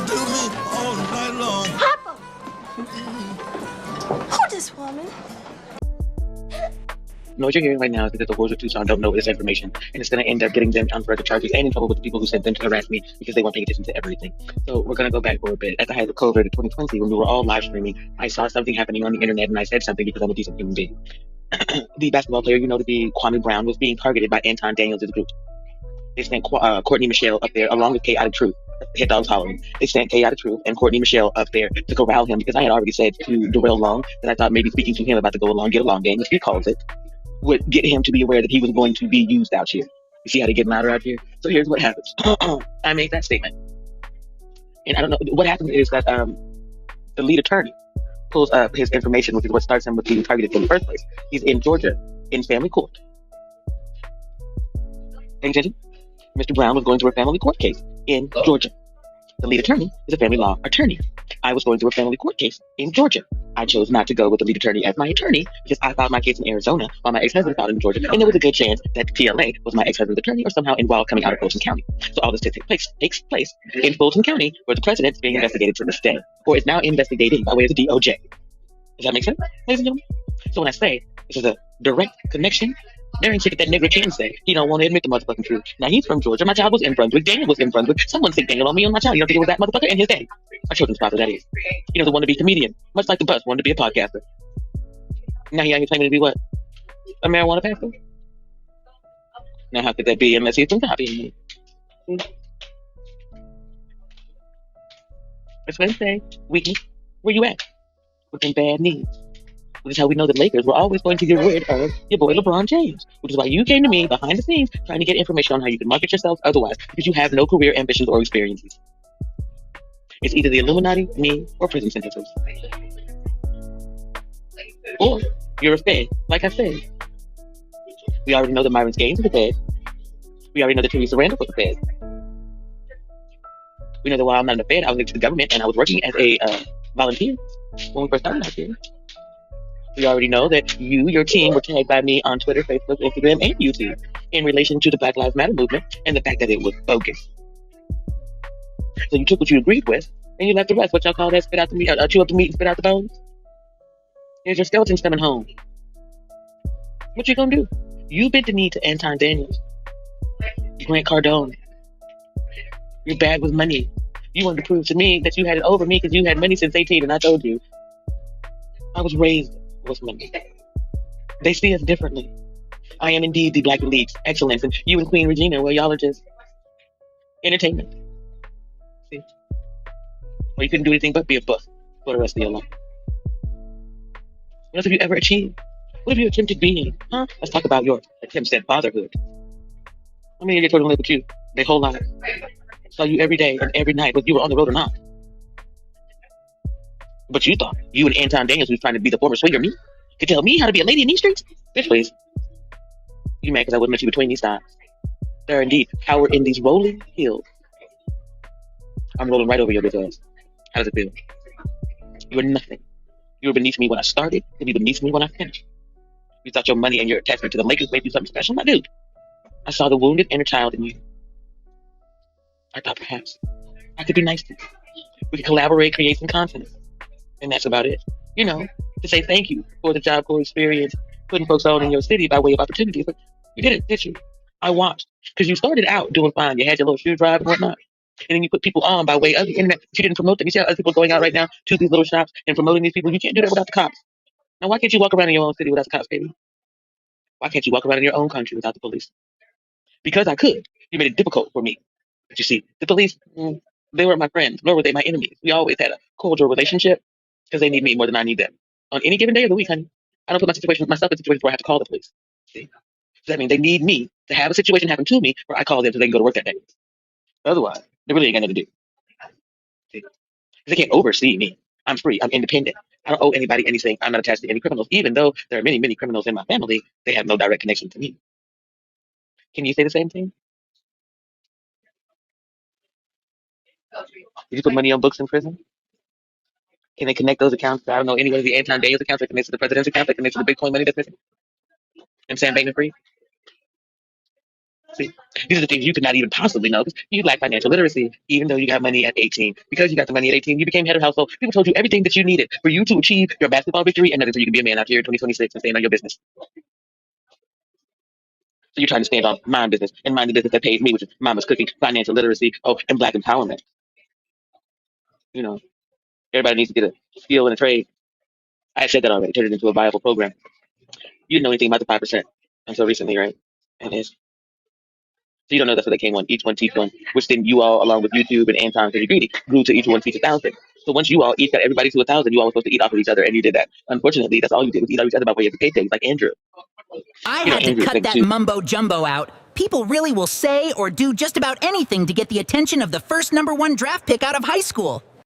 to me all night long. Papa! Who this woman? What you're hearing right now is because the hordes of Tucson don't know this information, and it's going to end up getting them on further charges and in trouble with the people who sent them to harass me because they weren't paying attention to everything. So we're going to go back for a bit. At the height of COVID in 2020, when we were all live streaming, I saw something happening on the internet, and I said something because I'm a decent human being. The basketball player you know to be Kwame Brown was being targeted by Anton Daniels' group. They sent Courtney Michelle up there along with Chaotic Truth. Hit dogs hollering. They sent Chaotic Truth and Courtney Michelle up there to corral him because I had already said to Darrell Long that I thought maybe speaking to him about the go along, get along game, as he calls it, would get him to be aware that he was going to be used out here. You see how they get louder out here? So here's what happens. I made that statement. And I don't know, what happens is that the lead attorney pulls up his information, which is what starts him with being targeted in the first place. He's in Georgia in family court. Pay attention. Mr. Brown was going through a family court case in Georgia. The lead attorney is a family law attorney. I was going through a family court case in Georgia. I chose not to go with the lead attorney as my attorney because I filed my case in Arizona while my ex-husband filed in Georgia, and there was a good chance that PLA was my ex-husband's attorney or somehow involved coming out of Fulton County. So all this takes place in Fulton County, where the president is being investigated to this day, or is now investigating by way of the DOJ. Does that make sense, ladies and gentlemen? So when I say this is a direct connection, there ain't shit that nigga can say. He don't want to admit the motherfucking truth. Now he's from Georgia. My child was in Brunswick. Daniel was in Brunswick. Someone said Daniel on me on my child. You don't think it was that motherfucker and his daddy? My children's father, that is. He doesn't want to be a comedian, much like the bus wanted to be a podcaster. Now he out here claiming to be what? A marijuana pastor? Now how could that be unless he's been copying me? That's what I say. Weakness. Where you at? With them bad knees. Which is how we know the Lakers were always going to get rid of your boy LeBron James. Which is why you came to me behind the scenes trying to get information on how you can market yourself otherwise, because you have no career ambitions or experiences. It's either the Illuminati, me, or prison sentences. Or you're a Fed, like I said. We already know that Myron Gaines is a Fed. We already know that Teresa Randall was a Fed. We know that while I'm not in the Fed, I was linked to the government and I was working as a volunteer when we first started out here. We already know that you, your team, were tagged by me on Twitter, Facebook, Instagram, and YouTube in relation to the Black Lives Matter movement and the fact that it was bogus. So you took what you agreed with and you left the rest. What y'all call that? Spit out the meat, chew up the meat and spit out the bones. Here's your skeletons coming home. What you gonna do? You bent the knee to Anton Daniels, Grant Cardone. You're bad with money. You wanted to prove to me that you had it over me because you had money since 18, and I told you I was raised with money. They see us differently. I am indeed the Black Elite's excellence, and you and Queen Regina, well, y'all are just entertainment. See? Well, you couldn't do anything but be a bust for the rest of your life. What else have you ever achieved? What have you attempted being? Huh? Let's talk about your attempts at fatherhood. How many of your children live with you their whole lives? Saw you every day and every night, whether you were on the road or not. But you thought you and Anton Daniels, who's trying to be the former swinger me, could tell me how to be a lady in these streets? Bitch, please. You mad because I wouldn't let you between these thighs. There are indeed power in these rolling hills. I'm rolling right over your bitch ass. How does it feel? You are nothing. You were beneath me when I started, and you beneath me when I finished. You thought your money and your attachment to the Lakers made you something special, my dude. I saw the wounded inner child in you. I thought perhaps I could be nice to you. We could collaborate, create some content. And that's about it. You know, to say thank you for the Job Corps experience, putting folks on in your city by way of opportunities. But you didn't, did you? I watched. Because you started out doing fine. You had your little shoe drive and whatnot. And then you put people on by way of the internet. But you didn't promote them. You see how other people going out right now to these little shops and promoting these people. You can't do that without the cops. Now, why can't you walk around in your own city without the cops, baby? Why can't you walk around in your own country without the police? Because I could. You made it difficult for me. But you see, the police, they weren't my friends, nor were they my enemies. We always had a cordial relationship because they need me more than I need them. On any given day of the week, honey, I don't put myself in situations where I have to call the police. See? So that means they need me to have a situation happen to me where I call them so they can go to work that day. Otherwise, they really ain't got nothing to do. See? 'Cause they can't oversee me. I'm free. I'm independent. I don't owe anybody anything. I'm not attached to any criminals. Even though there are many, many criminals in my family, they have no direct connection to me. Can you say the same thing? Did you put money on books in prison? Can they connect those accounts? I don't know, any one of the Anton Daniels accounts that connects to the president's account that connects to the Bitcoin money that's missing? And Sam Bankman Free? See, these are the things you could not even possibly know because you lack financial literacy, even though you got money at 18. Because you got the money at 18, you became head of household. People told you everything that you needed for you to achieve your basketball victory, and nothing so you can be a man out here in 2026 and stand on your business. So you're trying to stand on my business and mind the business that pays me, which is mama's cooking, financial literacy, oh, and black empowerment. You know, everybody needs to get a skill and a trade. I had said that already, turned it into a viable program. You didn't know anything about the 5% until recently, right? And it's so you don't know that's what they came on. Each one teach one, which then you all, along with YouTube and Anton because you're greedy, grew to each one teach 1,000. So once you all each got everybody to 1,000, you all were supposed to eat off of each other, and you did that. Unfortunately, that's all you did was eat off each other by way of the paydays, like Andrew. I had to Andrew, cut like that too. mumbo jumbo out. People really will say or do just about anything to get the attention of the first #1 draft pick out of high school.